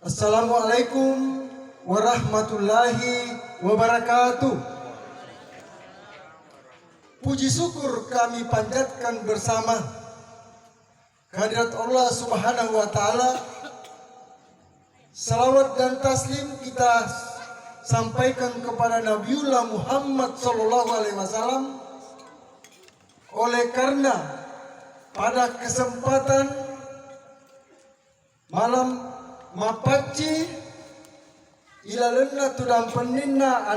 Assalamualaikum warahmatullahi wabarakatuh. Puji syukur kami panjatkan bersama kehadirat Allah Subhanahu wa Ta'ala. Salawat dan taslim kita sampaikan kepada Nabiullah Muhammad Sallallahu Alaihi Wasallam. Oleh karena pada kesempatan malam Mapaci ilalenna tudang penina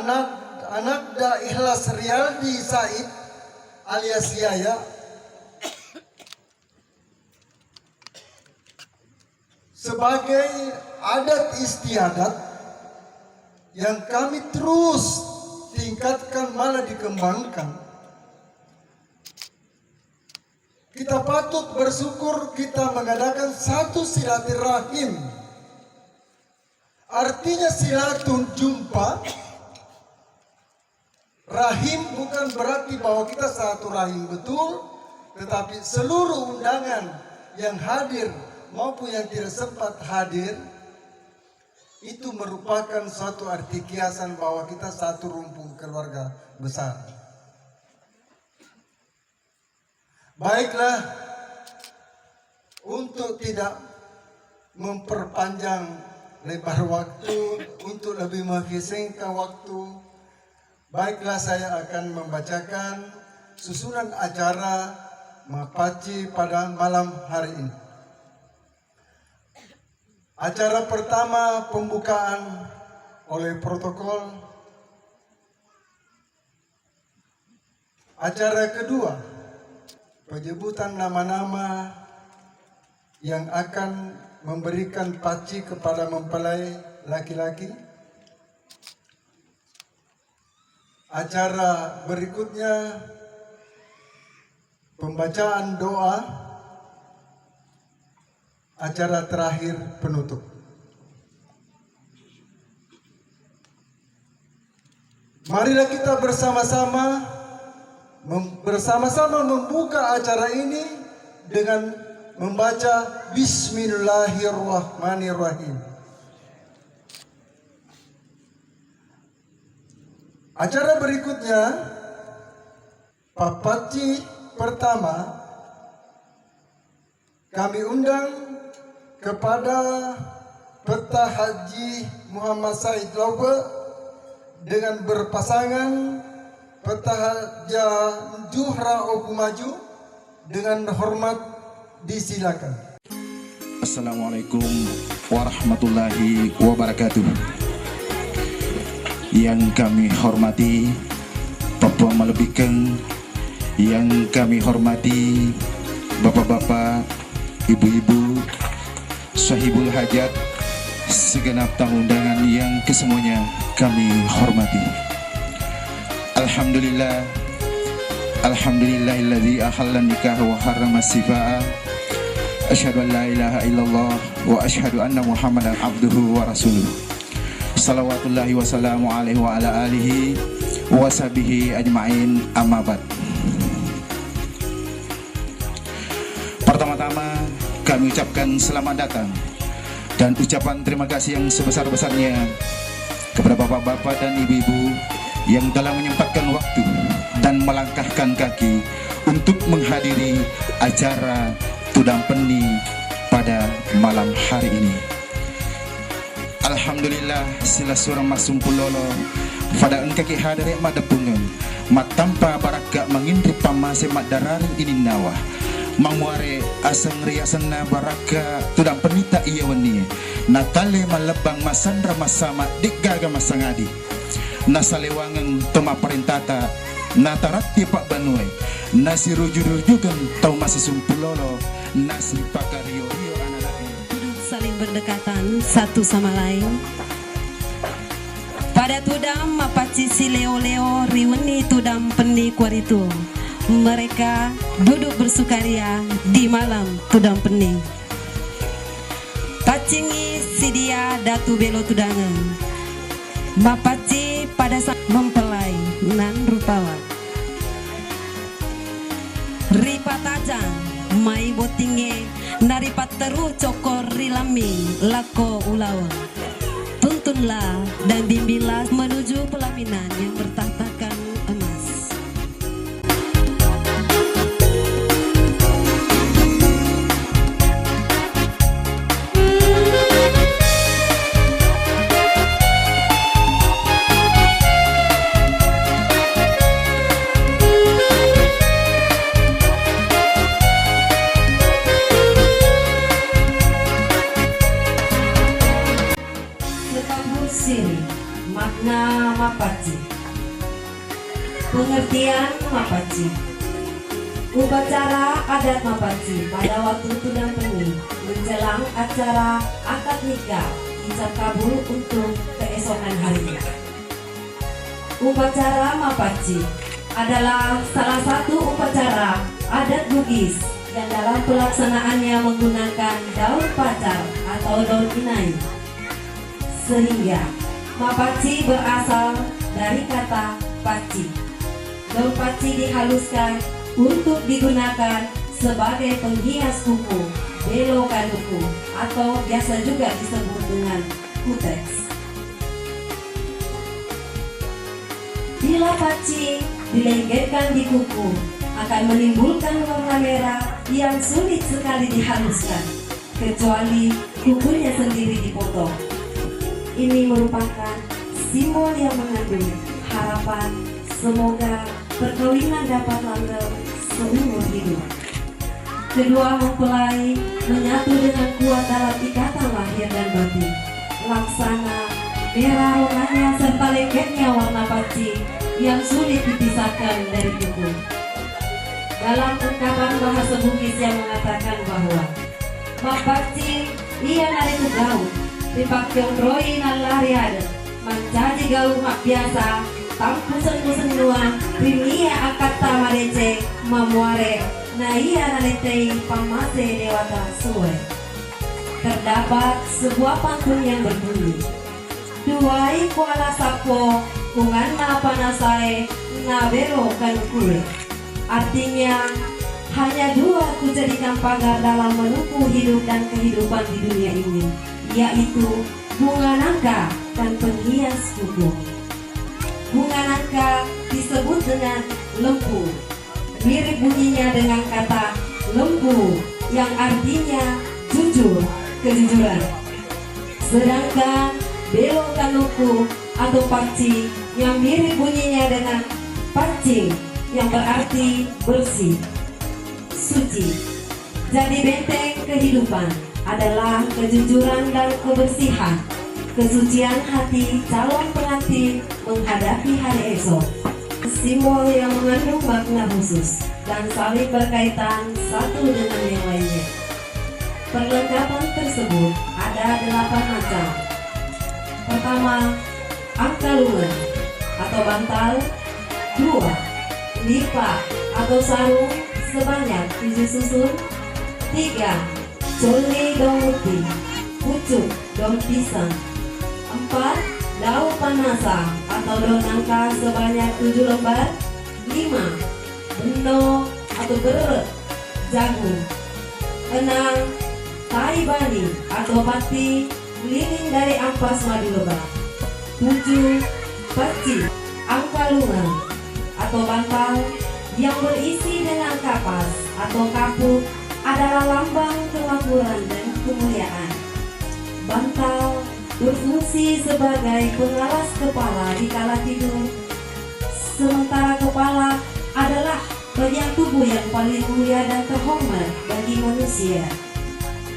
anak da Ikhlas Riyaldi Said alias Yaya sebagai adat istiadat yang kami terus tingkatkan malah dikembangkan. Kita patut bersyukur kita mengadakan satu silaturahim. Artinya silatun jumpa. Rahim bukan berarti bahwa kita satu rahim betul, tetapi seluruh undangan yang hadir maupun yang tidak sempat hadir itu merupakan suatu arti kiasan bahwa kita satu rumpun keluarga besar. Baiklah, untuk tidak memperpanjang lebar waktu, untuk lebih mengesengkan waktu, baiklah saya akan membacakan susunan acara Mapaci pada malam hari ini. Acara pertama pembukaan oleh protokol. Acara kedua penyebutan nama-nama yang akan memberikan paci kepada mempelai laki-laki. Acara berikutnya pembacaan doa. Acara terakhir penutup. Marilah kita bersama-sama membuka acara ini dengan membaca Bismillahirrahmanirrahim. Acara berikutnya Papaci pertama kami undang kepada Peta Haji Muhammad Said Laube dengan berpasangan Peta Haja Juhra Okumaju. Dengan hormat disilakan. Assalamualaikum warahmatullahi wabarakatuh. Yang kami hormati Papua Malebikeng, yang kami hormati bapak-bapak, ibu-ibu, sahibul hajat, segenap tamu undangan yang kesemuanya kami hormati. Alhamdulillah, alhamdulillahilladzi ahalla nikah wa harrama sifaa. Asyhadu an la ilaha illallah wa asyhadu anna Muhammadan abduhu wa rasuluh. Salawatullahi wa salamu alaihi wa ala alihi wa sahbihi ajma'in, amma ba'd. Pertama-tama kami ucapkan selamat datang dan ucapan terima kasih yang sebesar-besarnya kepada bapak-bapak dan ibu-ibu yang telah menyempatkan waktu dan melangkahkan kaki untuk menghadiri acara Tudang Peni pada malam hari ini. Alhamdulillah sila surang masumpulolo pada engkaki hadare madapungan matampa baraka mangindri pamase madarari ini nawa mangware asang riasana baraka Tudang Penita iya weni natale malebang masandra masama digaga masangadi nasalewangan toma perintata natarati Pak Banuai nasi ruju-rujukan tau masih sumpulolo nasi pakario rio analain. Duduk saling berdekatan satu sama lain. Pada tudam mapaci si leo-leo riweni tudam peni kuaritu. Mereka duduk bersukaria di malam tudam peni. Pacingi si dia datu belo tudangan. Mapaci pada saat mempelai nan rupawa. Ripa tajang mai botinge Naripat teru cokor rilami lako ulawa. Tuntunlah dan bimbinglah menuju pelaminan yang bertahtakan emas. Siri, makna Mapaci. Pengertian Mapaci. Upacara adat Mapaci pada waktu tudang peni menjelang acara akad nikah ijab kabul untuk keesokan harinya. Upacara Mapaci adalah salah satu upacara adat Bugis yang dalam pelaksanaannya menggunakan daun pacar atau daun inai. Sehingga Mapaci berasal dari kata paci. Daun paci dihaluskan untuk digunakan sebagai penghias kuku, belokan kuku, atau biasa juga disebut dengan kuteks. Bila paci dilengketkan di kuku, akan menimbulkan warna merah yang sulit sekali dihaluskan, kecuali kukunya sendiri dipotong. Ini merupakan simbol yang mengandung harapan semoga perkawinan dapat langgeng seumur hidup. Kedua mempelai menyatu dengan kuat dalam ikatan lahir dan batin. Laksana merah ronanya serta lengketnya warna paci yang sulit dipisahkan dari kuku. Dalam ungkapan bahasa Bugis yang mengatakan bahwa Mapaci ia narik ke gaun dipakyong roi nalari ada menjadi gaul mak biasa tampusen-pusen nuan rimia akad tamadece mamuare na iya naletei pamase dewata suwe. Terdapat sebuah pantun yang berbunyi, duai kuala sapo kungan na panasai na bero kan kue. Artinya hanya dua kujadikan pagar dalam menempuh hidup dan kehidupan di dunia ini, yaitu bunga nangka dan penghias kuku. Bunga nangka disebut dengan lembu, mirip bunyinya dengan kata lembu yang artinya jujur, kejujuran. Sedangkan belokanuku atau paci yang mirip bunyinya dengan pancing yang berarti bersih, suci. Jadi benteng kehidupan adalah kejujuran dan kebersihan, kesucian hati calon pengantin menghadapi hari esok. Simbol yang mengandung makna khusus dan saling berkaitan satu dengan yang lainnya. Perlengkapan tersebut ada 8 macam. Pertama, angkalungan atau bantal. 2, lipa atau sarung sebanyak 7 susun. 3, coli daun putih, pucuk daun pisang. 4, daun panasa atau daun nangka sebanyak 7 lembar. 5, beno atau beret jagung. 6, tai bani atau pati lilin dari ampas madu lebah. 7, paci angkalungan atau bantal yang berisi dengan kapas atau kapuk adalah lambang kemakmuran dan kemuliaan. Bantal berfungsi sebagai pengalas kepala di kala tidur, sementara kepala adalah bagian tubuh yang paling mulia dan terhormat bagi manusia.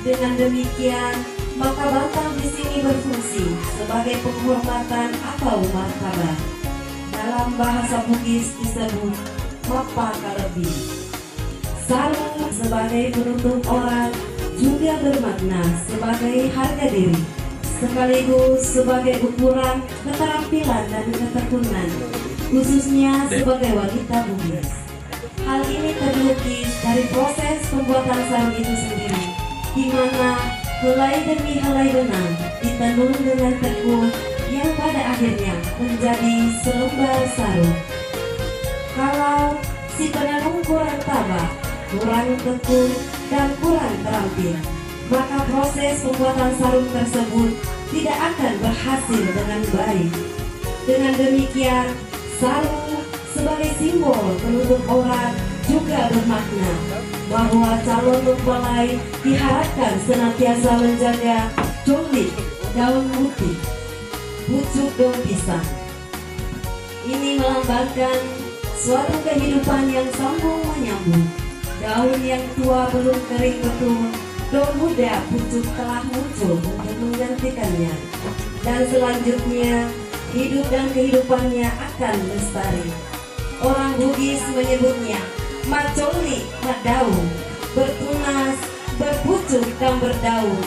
Dengan demikian, maka bantal di sini berfungsi sebagai penghormatan atau martabat. Dalam bahasa Bugis disebut mapa kalebi. Sarung sebagai penutup orang juga bermakna sebagai harga diri, sekaligus sebagai ukuran keterampilan dan ketekunan, khususnya sebagai wanita Bugis. Hal ini terlukis dari proses pembuatan sarung itu sendiri, di mana helai demi helai benang ditenun dengan tekun yang pada akhirnya menjadi selembar sarung. Kalau si penenun kurang tabah, kurang tekun, dan kurang terampil, maka proses pembuatan sarung tersebut tidak akan berhasil dengan baik. Dengan demikian, sarung sebagai simbol penutup aurat juga bermakna bahwa calon mempelai diharapkan senantiasa menjaga colik daun putih, pucuk daun pisang. Ini melambangkan suatu kehidupan yang sambung menyambung. Daun yang tua belum kering betul, daun muda pucuk telah muncul untuk menggantikannya. Dan selanjutnya, hidup dan kehidupannya akan lestari. Orang Bugis menyebutnya macoli daun, bertunas, berpucuk dan berdaun,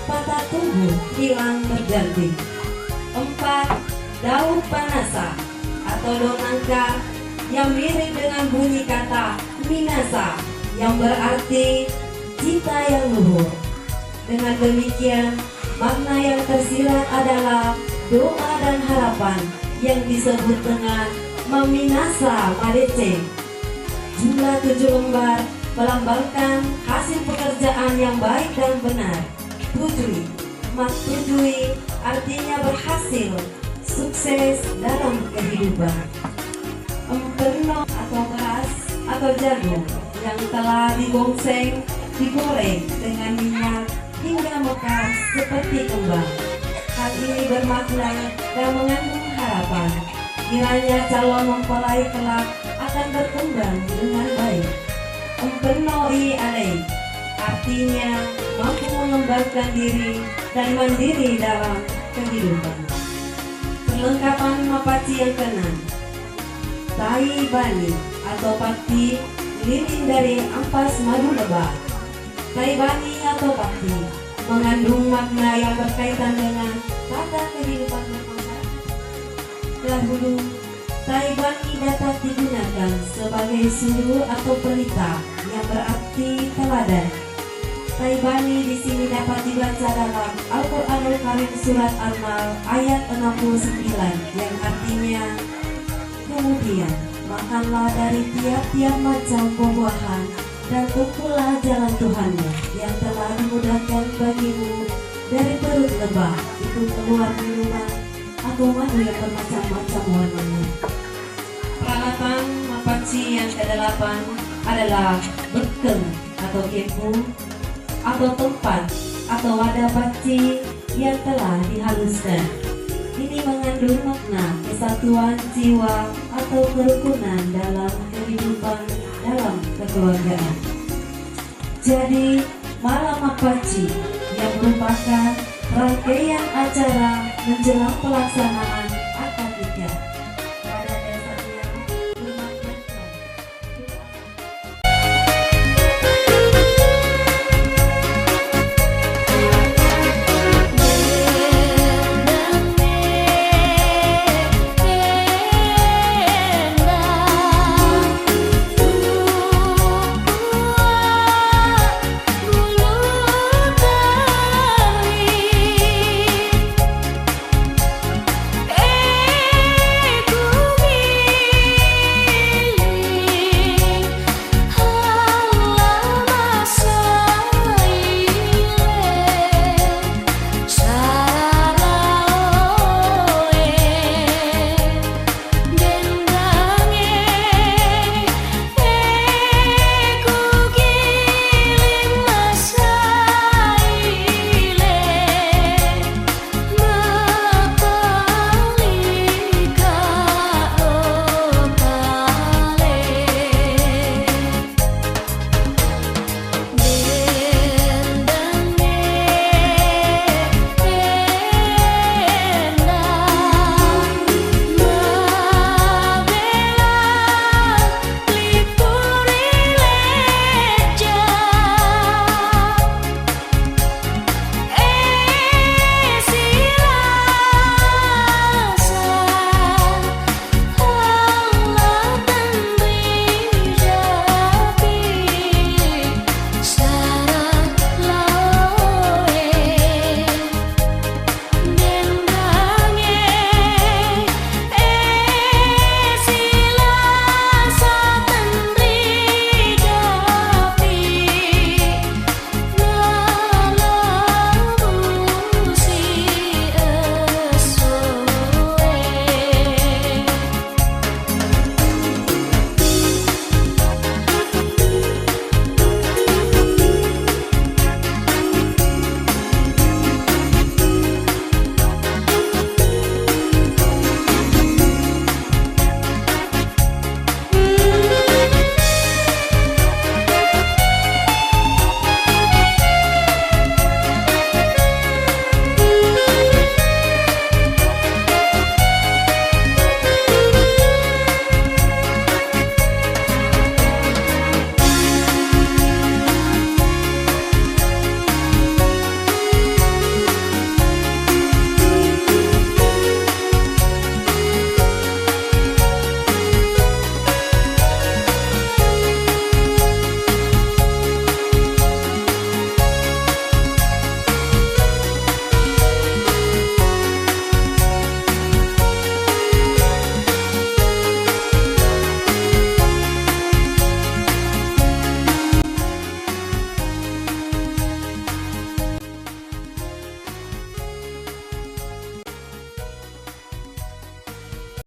patah tumbuh, hilang berganti. 4. Daun panasa atau daun nangka yang mirip dengan bunyi kata minasa yang berarti cita yang luhur. Dengan demikian, makna yang tersirat adalah doa dan harapan yang disebut dengan Maminasa Madece. Jumlah 7 lembar melambangkan hasil pekerjaan yang baik dan benar. Tujui, maktujui artinya berhasil, sukses dalam kehidupan. Empeno atau beras atau jagung yang telah digongseng, digoreng dengan minyak hingga mekar seperti kembang. Hal ini bermakna dan mengandung harapan kiranya calon mempelai kelak akan berkembang dengan baik. Empenoi alai artinya mampu mengembangkan diri dan mandiri dalam kehidupan. Perlengkapan mapaci yang keenam, tai bani atau pakti lilin dari ampas madu lebah. Tai bani atau pakti mengandung makna yang berkaitan dengan tata kehidupan bermasyarakat. Dahulu, tai bani dapat digunakan sebagai suru atau pelita yang berarti teladan. Tai bani di sini dapat dibaca dalam Al-Qur'anul Karim surat An-Nahl ayat 69 yang artinya, kemudian makanlah dari tiap-tiap macam buah-buahan dan tempuhlah jalan Tuhanmu yang telah dimudahkan bagimu dari perut lebah itu keluar minuman atau madu yang bermacam-macam warnanya. Peralatan mapaci yang ke-8 adalah bekeng atau kepu atau tempat atau wadah paci yang telah dihaluskan. Ini mengandung makna kesatuan jiwa atau kerukunan dalam kehidupan dalam kekeluargaan. Jadi, malam mapaci yang merupakan rangkaian acara menjelang pelaksanaan